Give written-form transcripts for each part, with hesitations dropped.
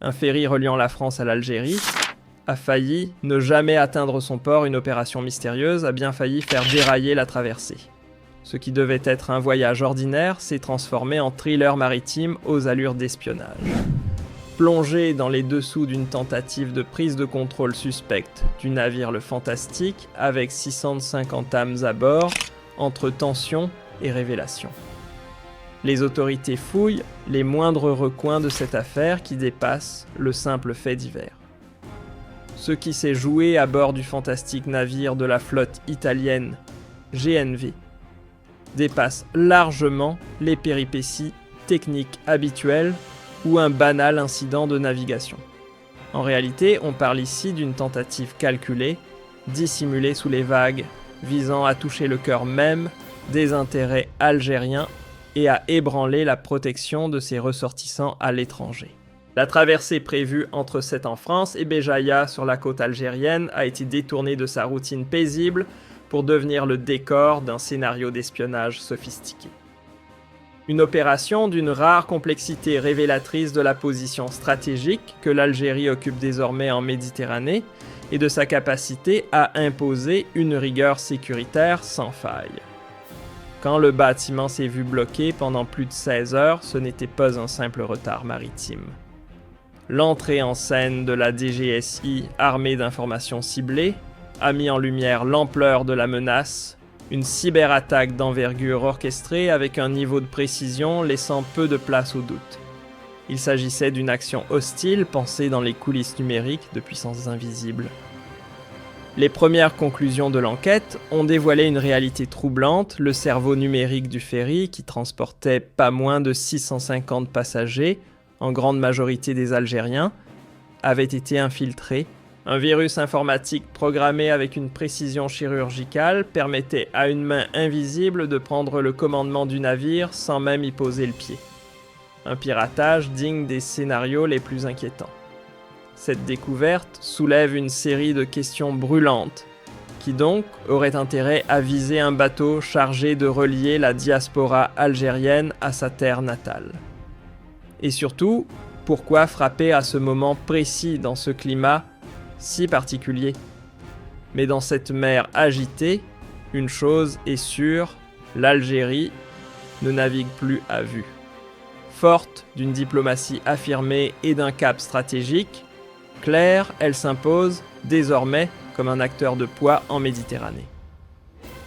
un ferry reliant la France à l'Algérie, a failli ne jamais atteindre son port. Une opération mystérieuse a bien failli faire dérailler la traversée. Ce qui devait être un voyage ordinaire s'est transformé en thriller maritime aux allures d'espionnage. Plongé dans les dessous d'une tentative de prise de contrôle suspecte du navire Le Fantastique, avec 650 âmes à bord, entre tension et révélation. Les autorités fouillent les moindres recoins de cette affaire qui dépasse le simple fait divers. Ce qui s'est joué à bord du fantastique navire de la flotte italienne GNV dépasse largement les péripéties techniques habituelles ou un banal incident de navigation. En réalité, on parle ici d'une tentative calculée, dissimulée sous les vagues, visant à toucher le cœur même des intérêts algériens et à ébranler la protection de ses ressortissants à l'étranger. La traversée prévue entre Sète en France et Béjaïa sur la côte algérienne a été détournée de sa routine paisible pour devenir le décor d'un scénario d'espionnage sophistiqué. Une opération d'une rare complexité révélatrice de la position stratégique que l'Algérie occupe désormais en Méditerranée et de sa capacité à imposer une rigueur sécuritaire sans faille. Quand le bâtiment s'est vu bloqué pendant plus de 16 heures, ce n'était pas un simple retard maritime. L'entrée en scène de la DGSI armée d'informations ciblées a mis en lumière l'ampleur de la menace, une cyberattaque d'envergure orchestrée avec un niveau de précision laissant peu de place au doute. Il s'agissait d'une action hostile pensée dans les coulisses numériques de puissances invisibles. Les premières conclusions de l'enquête ont dévoilé une réalité troublante. Le cerveau numérique du ferry, qui transportait pas moins de 650 passagers, en grande majorité des Algériens, avait été infiltré. Un virus informatique programmé avec une précision chirurgicale permettait à une main invisible de prendre le commandement du navire sans même y poser le pied. Un piratage digne des scénarios les plus inquiétants. Cette découverte soulève une série de questions brûlantes, qui donc auraient intérêt à viser un bateau chargé de relier la diaspora algérienne à sa terre natale. Et surtout, pourquoi frapper à ce moment précis dans ce climat si particulier? Mais dans cette mer agitée, une chose est sûre, l'Algérie ne navigue plus à vue. Forte d'une diplomatie affirmée et d'un cap stratégique, claire, elle s'impose désormais comme un acteur de poids en Méditerranée.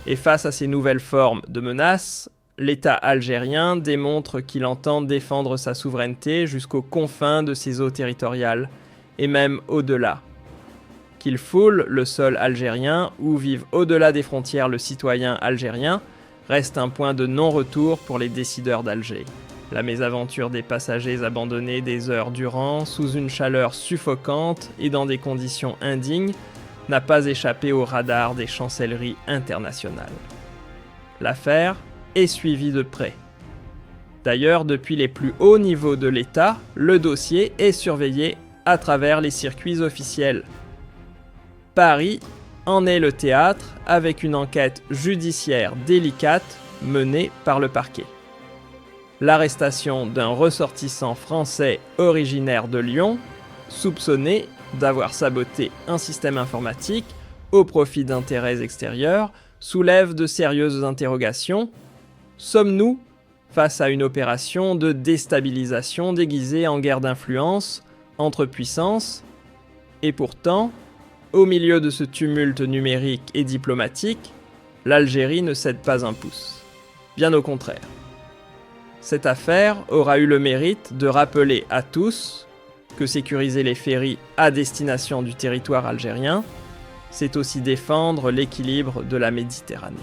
Et face à ces nouvelles formes de menaces, l'État algérien démontre qu'il entend défendre sa souveraineté jusqu'aux confins de ses eaux territoriales, et même au-delà. Qu'il foule le sol algérien où vivent au-delà des frontières le citoyen algérien reste un point de non-retour pour les décideurs d'Alger. La mésaventure des passagers abandonnés des heures durant, sous une chaleur suffocante et dans des conditions indignes, n'a pas échappé au radar des chancelleries internationales. L'affaire est suivie de près. D'ailleurs, depuis les plus hauts niveaux de l'État, le dossier est surveillé à travers les circuits officiels. Paris en est le théâtre avec une enquête judiciaire délicate menée par le parquet. L'arrestation d'un ressortissant français originaire de Lyon, soupçonné d'avoir saboté un système informatique au profit d'intérêts extérieurs, soulève de sérieuses interrogations. Sommes-nous face à une opération de déstabilisation déguisée en guerre d'influence entre puissances? Et pourtant, au milieu de ce tumulte numérique et diplomatique, l'Algérie ne cède pas un pouce. Bien au contraire. Cette affaire aura eu le mérite de rappeler à tous que sécuriser les ferries à destination du territoire algérien, c'est aussi défendre l'équilibre de la Méditerranée.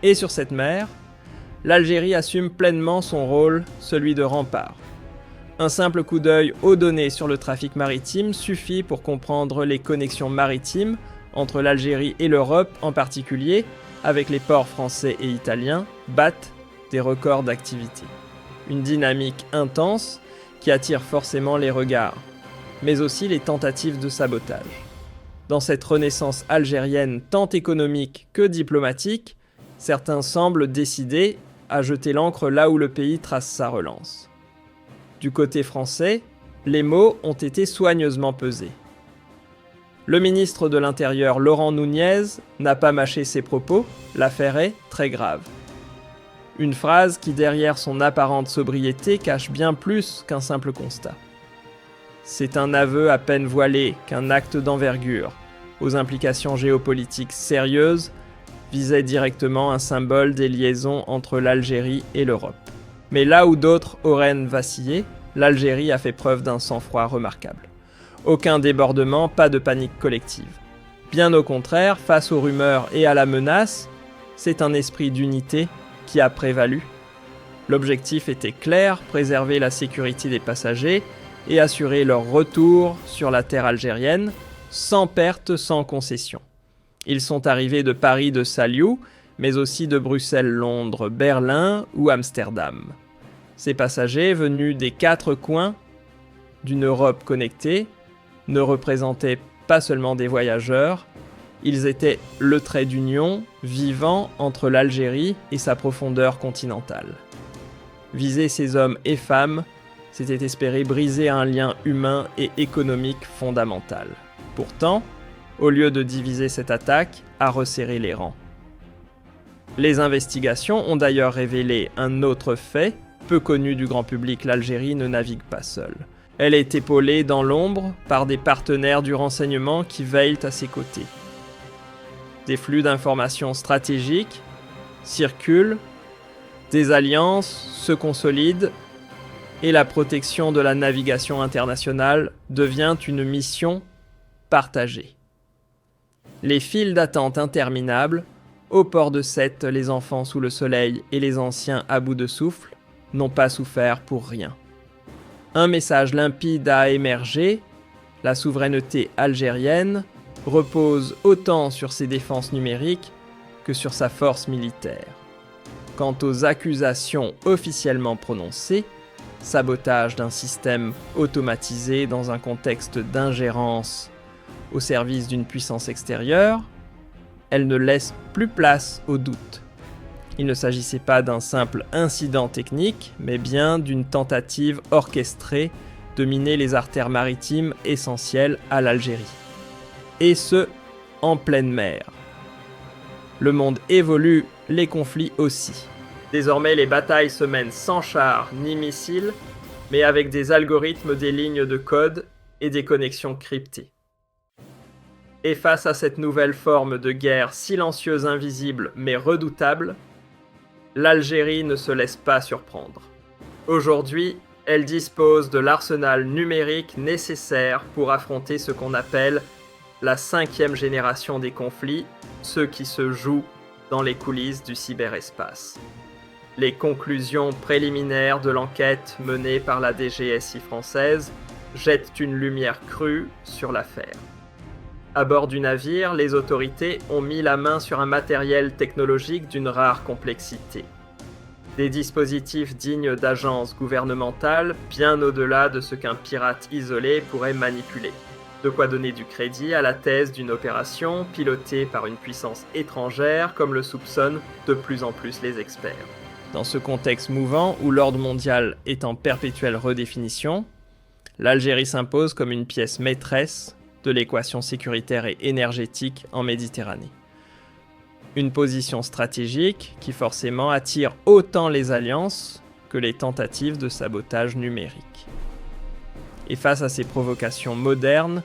Et sur cette mer, l'Algérie assume pleinement son rôle, celui de rempart. Un simple coup d'œil aux données sur le trafic maritime suffit pour comprendre les connexions maritimes entre l'Algérie et l'Europe en particulier, avec les ports français et italiens, battent des records d'activité. Une dynamique intense qui attire forcément les regards, mais aussi les tentatives de sabotage. Dans cette renaissance algérienne tant économique que diplomatique, certains semblent décidés à jeter l'ancre là où le pays trace sa relance. Du côté français, Les mots ont été soigneusement pesés. Le ministre de l'Intérieur Laurent Nunez n'a pas mâché ses propos, l'affaire est très grave. Une phrase qui, derrière son apparente sobriété, cache bien plus qu'un simple constat. C'est un aveu à peine voilé qu'un acte d'envergure, aux implications géopolitiques sérieuses, visait directement un symbole des liaisons entre l'Algérie et l'Europe. Mais là où d'autres auraient vacillé, l'Algérie a fait preuve d'un sang-froid remarquable. Aucun débordement, pas de panique collective. Bien au contraire, face aux rumeurs et à la menace, c'est un esprit d'unité qui a prévalu. L'objectif était clair, préserver la sécurité des passagers et assurer leur retour sur la terre algérienne, sans perte, sans concession. Ils sont arrivés de Paris de Saliou, mais aussi de Bruxelles, Londres, Berlin ou Amsterdam. Ces passagers, venus des 4 coins d'une Europe connectée, ne représentaient pas seulement des voyageurs, ils étaient le trait d'union vivant entre l'Algérie et sa profondeur continentale. Viser ces hommes et femmes, c'était espérer briser un lien humain et économique fondamental. Pourtant, au lieu de diviser cette attaque, a resserré les rangs. Les investigations ont d'ailleurs révélé un autre fait, peu connu du grand public: l'Algérie ne navigue pas seule. Elle est épaulée dans l'ombre par des partenaires du renseignement qui veillent à ses côtés. Des flux d'informations stratégiques circulent, des alliances se consolident et la protection de la navigation internationale devient une mission partagée. Les files d'attente interminables, au port de Sète, les enfants sous le soleil et les anciens à bout de souffle, n'ont pas souffert pour rien. Un message limpide a émergé: la souveraineté algérienne repose autant sur ses défenses numériques que sur sa force militaire. Quant aux accusations officiellement prononcées, sabotage d'un système automatisé dans un contexte d'ingérence au service d'une puissance extérieure, elles ne laissent plus place au doute. Il ne s'agissait pas d'un simple incident technique, mais bien d'une tentative orchestrée de miner les artères maritimes essentielles à l'Algérie. Et ce, en pleine mer. Le monde évolue, les conflits aussi. Désormais, les batailles se mènent sans chars ni missiles, mais avec des algorithmes, des lignes de code et des connexions cryptées. Et face à cette nouvelle forme de guerre silencieuse, invisible, mais redoutable, l'Algérie ne se laisse pas surprendre. Aujourd'hui, elle dispose de l'arsenal numérique nécessaire pour affronter ce qu'on appelle la 5e génération des conflits, ceux qui se jouent dans les coulisses du cyberespace. Les conclusions préliminaires de l'enquête menée par la DGSI française jettent une lumière crue sur l'affaire. À bord du navire, les autorités ont mis la main sur un matériel technologique d'une rare complexité. Des dispositifs dignes d'agences gouvernementales, bien au-delà de ce qu'un pirate isolé pourrait manipuler. De quoi donner du crédit à la thèse d'une opération pilotée par une puissance étrangère, comme le soupçonnent de plus en plus les experts. Dans ce contexte mouvant où l'ordre mondial est en perpétuelle redéfinition, l'Algérie s'impose comme une pièce maîtresse de l'équation sécuritaire et énergétique en Méditerranée. Une position stratégique qui forcément attire autant les alliances que les tentatives de sabotage numérique. Et face à ces provocations modernes,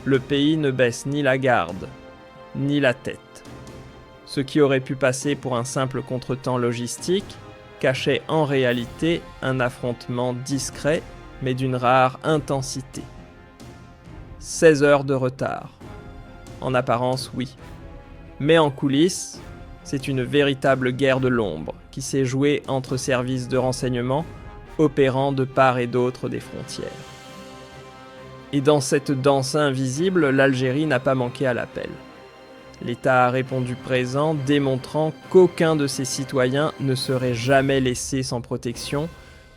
le pays ne baisse ni la garde, ni la tête. Ce qui aurait pu passer pour un simple contretemps logistique cachait en réalité un affrontement discret mais d'une rare intensité. 16 heures de retard. En apparence, oui. Mais en coulisses, c'est une véritable guerre de l'ombre qui s'est jouée entre services de renseignement opérant de part et d'autre des frontières. Et dans cette danse invisible, l'Algérie n'a pas manqué à l'appel. L'État a répondu présent, démontrant qu'aucun de ses citoyens ne serait jamais laissé sans protection,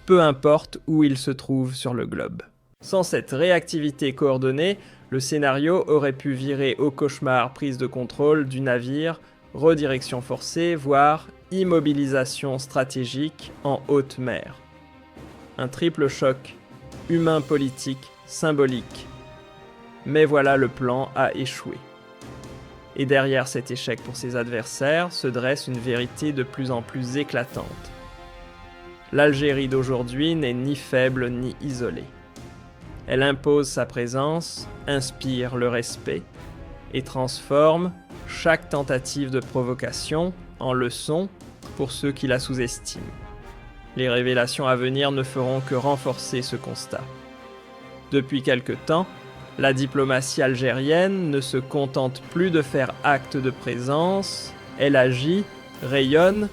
peu importe où il se trouve sur le globe. Sans cette réactivité coordonnée, le scénario aurait pu virer au cauchemar: prise de contrôle du navire, redirection forcée, voire immobilisation stratégique en haute mer. Un triple choc humain-politique symbolique. Mais voilà, le plan a échoué. Et derrière cet échec pour ses adversaires se dresse une vérité de plus en plus éclatante. L'Algérie d'aujourd'hui n'est ni faible ni isolée. Elle impose sa présence, inspire le respect et transforme chaque tentative de provocation en leçon pour ceux qui la sous-estiment. Les révélations à venir ne feront que renforcer ce constat. Depuis quelque temps, la diplomatie algérienne ne se contente plus de faire acte de présence, elle agit, rayonne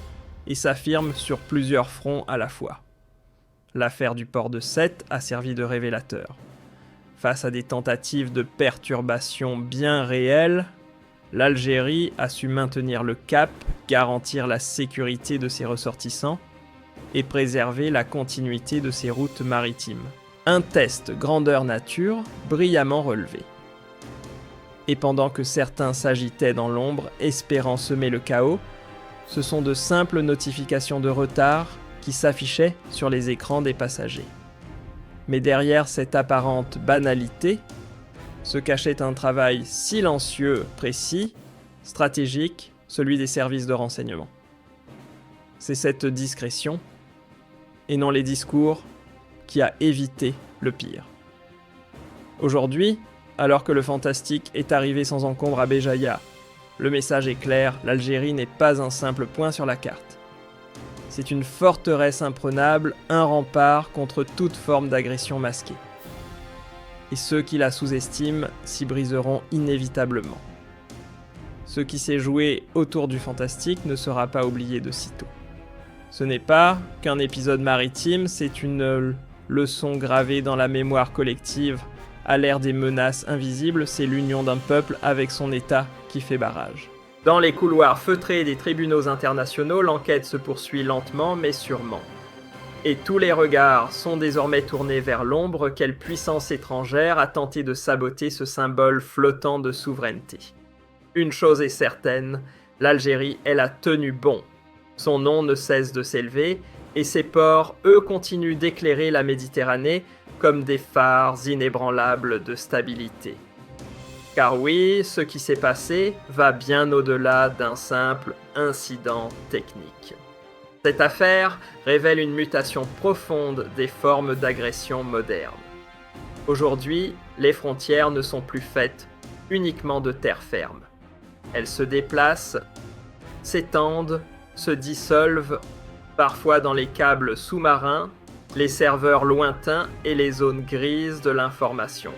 et s'affirme sur plusieurs fronts à la fois. L'affaire du port de Sète a servi de révélateur. Face à des tentatives de perturbation bien réelles, l'Algérie a su maintenir le cap, garantir la sécurité de ses ressortissants et préserver la continuité de ses routes maritimes. Un test grandeur nature brillamment relevé. Et pendant que certains s'agitaient dans l'ombre, espérant semer le chaos, ce sont de simples notifications de retard qui s'affichaient sur les écrans des passagers. Mais derrière cette apparente banalité, se cachait un travail silencieux, précis, stratégique, celui des services de renseignement. C'est cette discrétion, et non les discours, qui a évité le pire. Aujourd'hui, alors que le fantastique est arrivé sans encombre à Béjaïa, le message est clair, l'Algérie n'est pas un simple point sur la carte. C'est une forteresse imprenable, un rempart contre toute forme d'agression masquée. Et ceux qui la sous-estiment s'y briseront inévitablement. Ce qui s'est joué autour du fantastique ne sera pas oublié de sitôt. Ce n'est pas qu'un épisode maritime, c'est une leçon gravée dans la mémoire collective. À l'ère des menaces invisibles, c'est l'union d'un peuple avec son État qui fait barrage. Dans les couloirs feutrés des tribunaux internationaux, l'enquête se poursuit lentement mais sûrement. Et tous les regards sont désormais tournés vers l'ombre. Quelle puissance étrangère a tenté de saboter ce symbole flottant de souveraineté. Une chose est certaine, l'Algérie, elle a tenu bon. Son nom ne cesse de s'élever, et ses ports, eux, continuent d'éclairer la Méditerranée comme des phares inébranlables de stabilité. Car oui, ce qui s'est passé va bien au-delà d'un simple incident technique. Cette affaire révèle une mutation profonde des formes d'agression modernes. Aujourd'hui, les frontières ne sont plus faites uniquement de terre ferme. Elles se déplacent, s'étendent, se dissolvent, parfois dans les câbles sous-marins, les serveurs lointains et les zones grises de l'information.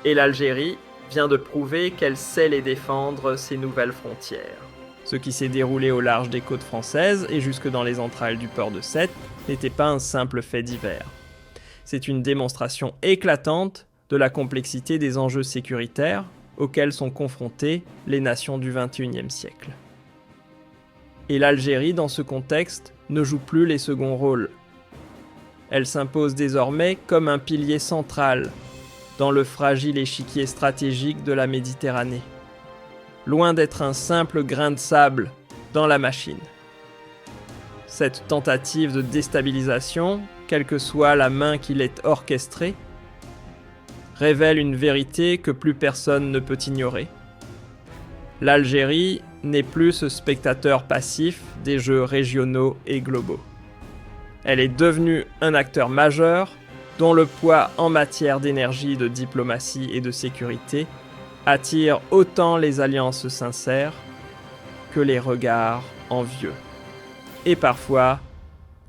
Et l'Algérie vient de prouver qu'elle sait les défendre, ces nouvelles frontières. Ce qui s'est déroulé au large des côtes françaises et jusque dans les entrailles du port de Sète n'était pas un simple fait divers. C'est une démonstration éclatante de la complexité des enjeux sécuritaires auxquels sont confrontées les nations du XXIe siècle. Et l'Algérie, dans ce contexte, ne joue plus les seconds rôles. Elle s'impose désormais comme un pilier central dans le fragile échiquier stratégique de la Méditerranée. Loin d'être un simple grain de sable dans la machine. Cette tentative de déstabilisation, quelle que soit la main qui l'ait orchestrée, révèle une vérité que plus personne ne peut ignorer. L'Algérie n'est plus ce spectateur passif des jeux régionaux et globaux. Elle est devenue un acteur majeur dont le poids en matière d'énergie, de diplomatie et de sécurité attire autant les alliances sincères que les regards envieux. Et parfois,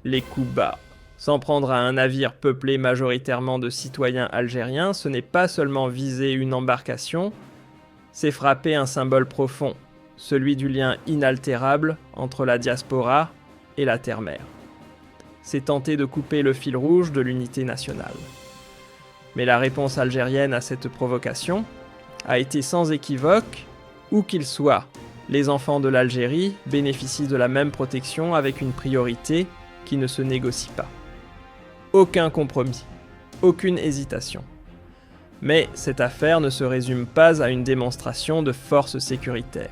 les coups bas. S'en prendre à un navire peuplé majoritairement de citoyens algériens, ce n'est pas seulement viser une embarcation, c'est frapper un symbole profond, celui du lien inaltérable entre la diaspora et la terre-mère. C'est tenter de couper le fil rouge de l'unité nationale. Mais la réponse algérienne à cette provocation a été sans équivoque, où qu'ils soient. Les enfants de l'Algérie bénéficient de la même protection avec une priorité qui ne se négocie pas. Aucun compromis, aucune hésitation. Mais cette affaire ne se résume pas à une démonstration de force sécuritaire.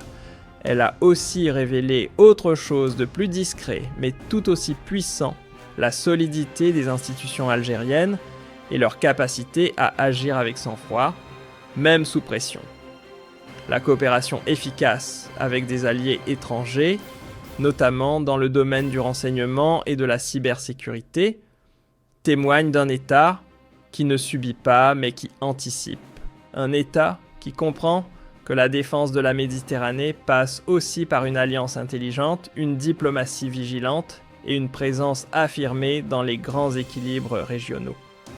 Elle a aussi révélé autre chose de plus discret, mais tout aussi puissant, la solidité des institutions algériennes et leur capacité à agir avec sang-froid, même sous pression. La coopération efficace avec des alliés étrangers, notamment dans le domaine du renseignement et de la cybersécurité, témoigne d'un État qui ne subit pas mais qui anticipe. Un État qui comprend que la défense de la Méditerranée passe aussi par une alliance intelligente, une diplomatie vigilante et une présence affirmée dans les grands équilibres régionaux.